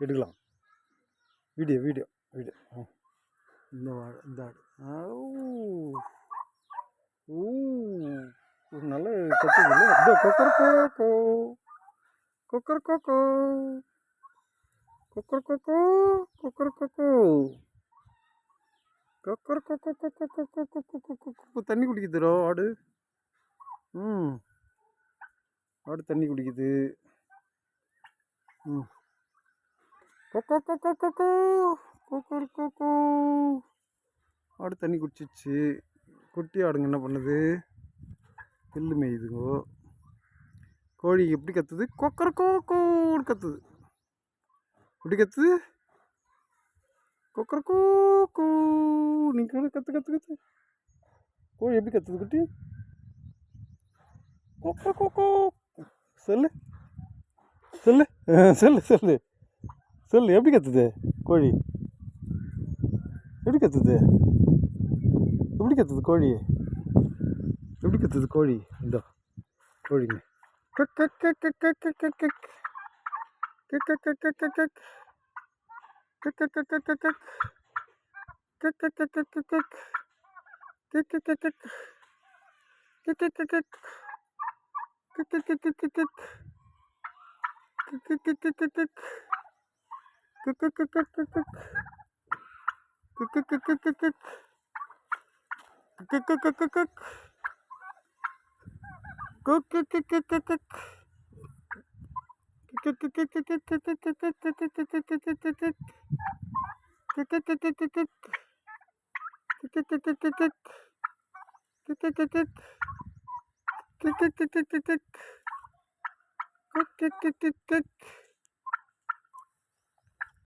எடுக்கலாம் video video video இந்த இந்த ஊ நல்ல கத்துது இல்லை கொக்கர் கோக்கோ கொக்கர் கோக்கோ கொக்கர் கோக்கோ கொக்கர் கோக்கோ கொக்கர் கோக்கோ தண்ணி குடிக்குதுரோ ஆடு ஆடு தண்ணி குடிக்குது கொக்கோ கொக்கோ கொக்கோ கொக்கர் கோக்கோ ஆடு தண்ணி குடிச்சிச்சு குட்டி ஆடுங்க என்ன பண்ணுது புல்லு மேயுதுங்கோ கோழி எப்படி கத்துது கொக்கர் கோக்கோன்னு கத்துது எப்படி கத்துது கொக்கர் கோக்கோ நீங்கள் கத்து கத்து கத்து கோழி எப்படி கத்துது குட்டி கொக்கர் கோக்கோ சொல்லு சொல்லு சொல்லு சொல்லு சொல்லு எப்படி கத்துது கோழி எப்படி கத்துது எப்படி கத்துது கோழி எப்படி கத்துது கோழி இந்த கோழிங்க